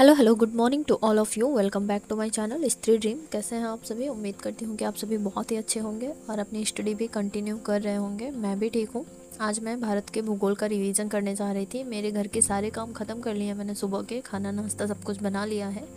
Hello hello, good morning to all of you. Welcome back to my channel Stree dream. कैसे हैं आप सभी? उम्मीद करती हूँ कि आप सभी बहुत ही अच्छे होंगे और अपनी स्टडी भी कंटिन्यू कर रहे होंगे। मैं भी ठीक हूँ। आज मैं भारत के भूगोल का रिवीजन करने जा रही थी। मेरे घर के सारे काम ख़त्म कर लिए मैंने, सुबह के खाना नाश्ता सब कुछ बना लिया है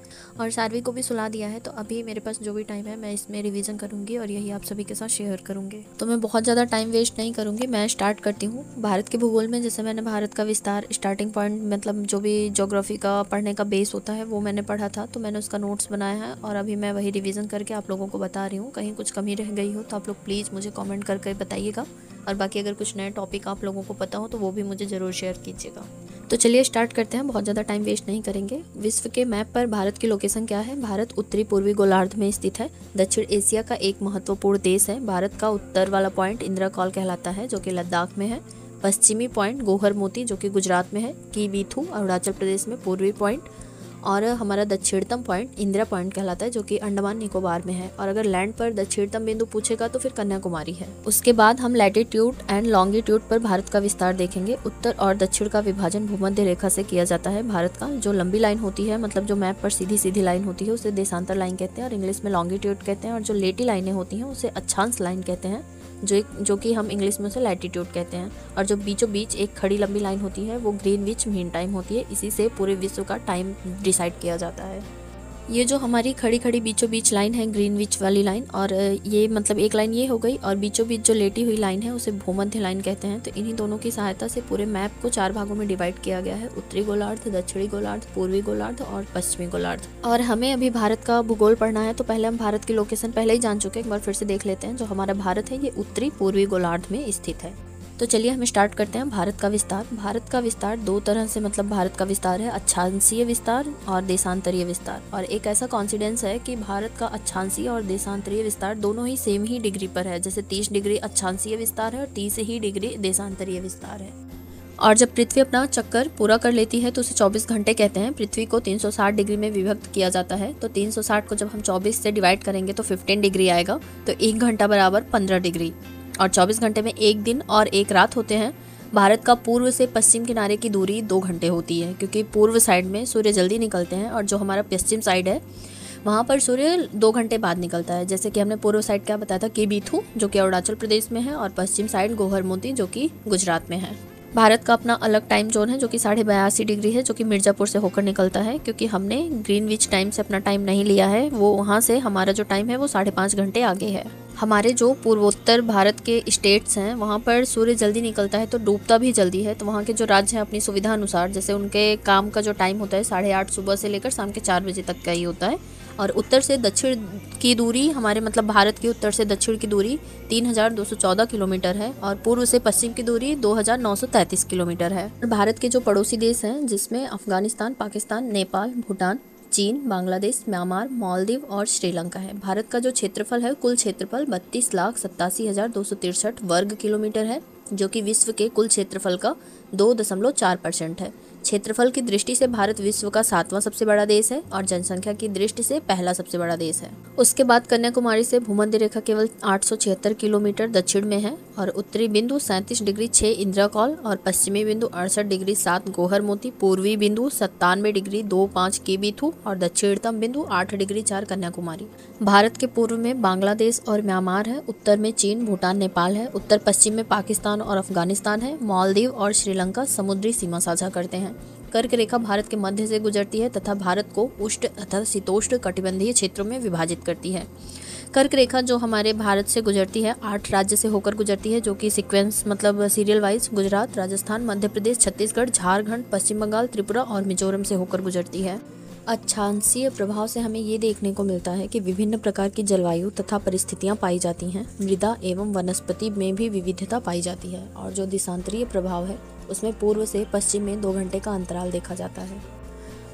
और सारवी को भी सुला दिया है। तो अभी मेरे पास जो भी टाइम है मैं इसमें रिवीजन करूँगी और यही आप सभी के साथ शेयर करूँगी। तो मैं बहुत ज़्यादा टाइम वेस्ट नहीं करूँगी, मैं स्टार्ट करती हूँ। भारत के भूगोल में जैसे मैंने भारत का विस्तार स्टार्टिंग पॉइंट मतलब जो भी ज्योग्राफी का पढ़ने का बेस होता है वो मैंने पढ़ा था, तो मैंने उसका नोट्स बनाया है और अभी मैं वही रिवीजन करके आप लोगों को बता रही हूँ। कहीं कुछ कमी रह गई हो तो आप लोग प्लीज़ मुझे कमेंट करके बताइएगा और बाकी अगर कुछ नए टॉपिक आप लोगों को पता हो तो वो भी मुझे ज़रूर शेयर कीजिएगा। तो चलिए स्टार्ट करते हैं, बहुत ज़्यादा टाइम वेस्ट नहीं करेंगे। विश्व के मैप पर भारत की लोकेशन क्या है? भारत उत्तरी पूर्वी गोलार्ध में स्थित है, दक्षिण एशिया का एक महत्वपूर्ण देश है। भारत का उत्तर वाला पॉइंट इंदिरा कॉल कहलाता है जो कि लद्दाख में है। पश्चिमी पॉइंट गोहर मोती जो कि गुजरात में है। की बीथू अरुणाचल प्रदेश में पूर्वी पॉइंट, और हमारा दक्षिणतम पॉइंट इंदिरा पॉइंट कहलाता है जो कि अंडमान निकोबार में है। और अगर लैंड पर दक्षिणतम बिंदु पूछेगा तो फिर कन्याकुमारी है। उसके बाद हम लैटिट्यूड एंड लॉन्गिट्यूड पर भारत का विस्तार देखेंगे। उत्तर और दक्षिण का विभाजन भूमध्य रेखा से किया जाता है। भारत का जो लंबी लाइन होती है, मतलब जो मैप पर सीधी सीधी लाइन होती है, उसे देशांतर लाइन कहते हैं और इंग्लिश में लॉन्गिट्यूड कहते हैं। और जो लेटी लाइनें होती हैं उसे अक्षांश लाइन कहते हैं, जो कि हम इंग्लिश में उसे लैटिट्यूड कहते हैं। और जो बीचों बीच एक खड़ी लंबी लाइन होती है वो ग्रीनविच मीन टाइम होती है। इसी से पूरे विश्व का टाइम डिसाइड किया जाता है। ये जो हमारी खड़ी खड़ी बीचों बीच लाइन है, ग्रीनविच वाली लाइन, और ये मतलब एक लाइन ये हो गई, और बीचों बीच जो लेटी हुई लाइन है उसे भूमध्य लाइन कहते हैं। तो इन्हीं दोनों की सहायता से पूरे मैप को 4 भागों में डिवाइड किया गया है: उत्तरी गोलार्ध, दक्षिणी गोलार्ध, पूर्वी गोलार्ध और पश्चिमी गोलार्ध। और हमें अभी भारत का भूगोल पढ़ना है, तो पहले हम भारत की लोकेशन पहले ही जान चुके हैं, एक बार फिर से देख लेते हैं। जो हमारा भारत है ये उत्तरी पूर्वी गोलार्ध में स्थित है। तो चलिए हम स्टार्ट करते हैं भारत का विस्तार। भारत का विस्तार दो तरह से, मतलब भारत का विस्तार है अक्षांशीय विस्तार और देशांतरीय विस्तार। और एक ऐसा कॉन्सिडेंस है कि भारत का अक्षांशीय और देशांतरीय विस्तार दोनों ही सेम ही डिग्री पर है। जैसे 30 डिग्री अक्षांशीय विस्तार है और 30 ही डिग्री देशांतरीय विस्तार है। और जब पृथ्वी अपना चक्कर पूरा कर लेती है तो उसे 24 घंटे कहते हैं। पृथ्वी को 360 डिग्री में विभक्त किया जाता है। तो 360 को जब हम 24 से डिवाइड करेंगे तो 15 डिग्री आएगा। तो 1 घंटा बराबर 15 डिग्री, और 24 घंटे में एक दिन और एक रात होते हैं। भारत का पूर्व से पश्चिम किनारे की दूरी 2 घंटे होती है, क्योंकि पूर्व साइड में सूर्य जल्दी निकलते हैं और जो हमारा पश्चिम साइड है वहाँ पर सूर्य 2 घंटे बाद निकलता है। जैसे कि हमने पूर्व साइड क्या बताया था, के बीथू जो कि अरुणाचल प्रदेश में है, और पश्चिम साइड गोहर मोती जो कि गुजरात में है। भारत का अपना अलग टाइम जोन है जो कि 82.5 डिग्री है, जो कि मिर्जापुर से होकर निकलता है। क्योंकि हमने ग्रीनविच टाइम से अपना टाइम नहीं लिया है, वो वहाँ से हमारा जो टाइम है वो 5.5 घंटे आगे है। हमारे जो पूर्वोत्तर भारत के स्टेट्स हैं वहाँ पर सूर्य जल्दी निकलता है तो डूबता भी जल्दी है। तो वहाँ के जो राज्य हैं अपनी सुविधा अनुसार, जैसे उनके काम का जो टाइम होता है 8:30 सुबह से लेकर शाम के 4 बजे तक का ही होता है। और उत्तर से दक्षिण की दूरी हमारे, मतलब भारत की उत्तर से दक्षिण की दूरी 3214 किलोमीटर है, और पूर्व से पश्चिम की दूरी 2933 किलोमीटर है। भारत के जो पड़ोसी देश हैं जिसमें अफगानिस्तान, पाकिस्तान, नेपाल, भूटान, चीन, बांग्लादेश, म्यांमार, मालदीव और श्रीलंका है। भारत का जो क्षेत्रफल है, कुल क्षेत्रफल 32,87,263 वर्ग किलोमीटर है, जो कि विश्व के कुल क्षेत्रफल का 2.4% है। क्षेत्रफल की दृष्टि से भारत विश्व का 7वां सबसे बड़ा देश है और जनसंख्या की दृष्टि से पहला सबसे बड़ा देश है। उसके बाद कन्याकुमारी से भूमध्य रेखा केवल 876 किलोमीटर दक्षिण में है, और उत्तरी बिंदु 37 डिग्री 6 इंदिरा कॉल, और पश्चिमी बिंदु 68 डिग्री 7 गोहर मोती, पूर्वी बिंदु 97 डिग्री 25 के बीथू, और दक्षिणतम बिंदु 8 डिग्री 4 कन्याकुमारी। भारत के पूर्व में बांग्लादेश और म्यांमार है, उत्तर में चीन, भूटान, नेपाल है, उत्तर पश्चिम में पाकिस्तान और अफगानिस्तान है, मालदीव और श्रीलंका समुद्री सीमा साझा करते हैं। कर्क रेखा भारत के मध्य से गुजरती है तथा भारत को उष्ण तथा शीतोष्ण कटिबंधीय क्षेत्रों में विभाजित करती है। कर्क रेखा जो हमारे भारत से गुजरती है 8 राज्य से होकर गुजरती है, जो कि सीक्वेंस मतलब सीरियल वाइज गुजरात, राजस्थान, मध्य प्रदेश, छत्तीसगढ़, झारखंड, पश्चिम बंगाल, त्रिपुरा और मिजोरम से होकर गुजरती है। अक्षांशीय प्रभाव से हमें ये देखने को मिलता है कि विभिन्न प्रकार की जलवायु तथा परिस्थितियां पाई जाती हैं। मृदा एवं वनस्पति में भी विविधता पाई जाती है। और जो देशांतरीय प्रभाव है उसमें पूर्व से पश्चिम में 2 घंटे का अंतराल देखा जाता है।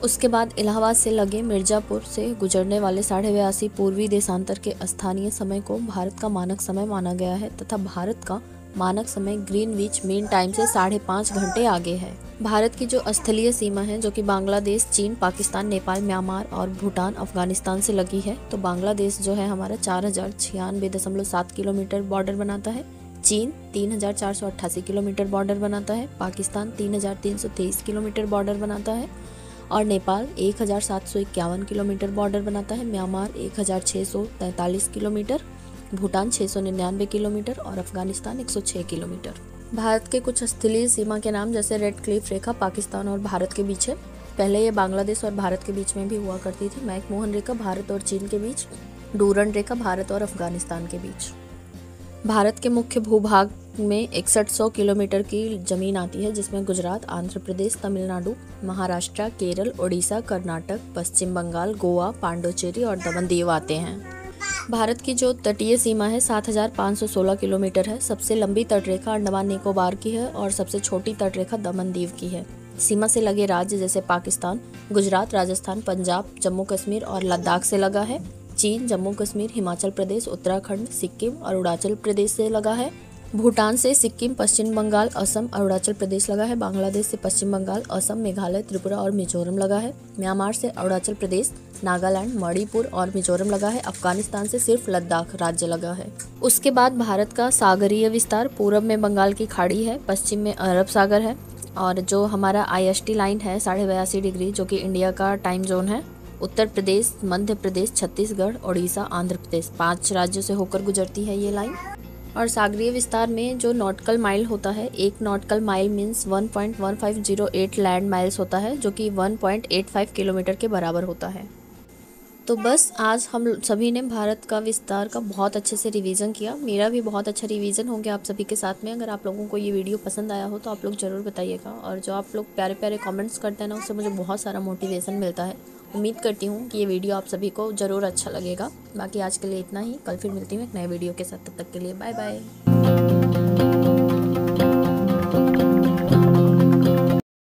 उसके बाद इलाहाबाद से लगे मिर्जापुर से गुजरने वाले 82.5 पूर्वी देशांतर के स्थानीय समय को भारत का मानक समय माना गया है, तथा भारत का मानक समय ग्रीनविच मीन टाइम से 5.5 घंटे आगे है। भारत की जो स्थलीय सीमा है, जो कि बांग्लादेश, चीन, पाकिस्तान, नेपाल, म्यांमार और भूटान, अफगानिस्तान से लगी है। तो बांग्लादेश जो है हमारा 4096.7 किलोमीटर बॉर्डर बनाता है, चीन 3488 किलोमीटर बॉर्डर बनाता है, पाकिस्तान 3323 किलोमीटर बॉर्डर बनाता है, और नेपाल 1751 किलोमीटर बॉर्डर बनाता है। म्यांमार 1643 किलोमीटर, भूटान 699 किलोमीटर और अफगानिस्तान 106 किलोमीटर। भारत के कुछ स्थलीय सीमा के नाम जैसे रेड क्लिफ रेखा पाकिस्तान और भारत के बीच है। पहले ये बांग्लादेश और भारत के बीच में भी हुआ करती थी। मैकमोहन रेखा भारत और चीन के बीच, डूरंड रेखा भारत और अफगानिस्तान के बीच। भारत के मुख्य भूभाग में 6100 किलोमीटर की जमीन आती है, जिसमें गुजरात, आंध्र प्रदेश, तमिलनाडु, महाराष्ट्र, केरल, ओडिशा, कर्नाटक, पश्चिम बंगाल, गोवा, पांडुचेरी और दमन दीव आते हैं। भारत की जो तटीय सीमा है 7516 किलोमीटर है। सबसे लंबी तटरेखा अंडमान निकोबार की है और सबसे छोटी तटरेखा दमन दीव की है। सीमा से लगे राज्य जैसे पाकिस्तान, गुजरात, राजस्थान, पंजाब, जम्मू कश्मीर और लद्दाख से लगा है। चीन जम्मू कश्मीर, हिमाचल प्रदेश, उत्तराखंड, सिक्किम और अरुणाचल प्रदेश से लगा है। भूटान से सिक्किम, पश्चिम बंगाल, असम, अरुणाचल प्रदेश लगा है। बांग्लादेश से पश्चिम बंगाल, असम, मेघालय, त्रिपुरा और मिजोरम लगा है। म्यांमार से अरुणाचल प्रदेश, नागालैंड, मणिपुर और मिजोरम लगा है। अफगानिस्तान से सिर्फ लद्दाख राज्य लगा है। उसके बाद भारत का सागरीय विस्तार पूरब में बंगाल की खाड़ी है, पश्चिम में अरब सागर है और जो हमारा IST लाइन है 82.5 डिग्री जो कि इंडिया का टाइम जोन है, उत्तर प्रदेश, मध्य प्रदेश, छत्तीसगढ़, ओडिशा, आंध्र प्रदेश 5 राज्यों से होकर गुजरती है ये लाइन। और सागरीय विस्तार में जो नॉटिकल माइल होता है, 1 nautical mile means 1.1508 land miles होता है, जो कि 1.85 किलोमीटर के बराबर होता है। तो बस आज हम सभी ने भारत का विस्तार का बहुत अच्छे से रिवीजन किया। मेरा भी बहुत अच्छा रिवीजन हो गया आप सभी के साथ में। अगर आप लोगों को ये वीडियो पसंद आया हो तो आप लोग ज़रूर बताइएगा, और जो आप लोग प्यारे प्यारे कमेंट्स करते हैं ना, उससे मुझे बहुत सारा मोटिवेशन मिलता है। उम्मीद करती हूँ कि ये वीडियो आप सभी को ज़रूर अच्छा लगेगा। बाकी आज के लिए इतना ही, कल फिर मिलती हूँ एक नए वीडियो के साथ। तब तक के लिए बाय बाय।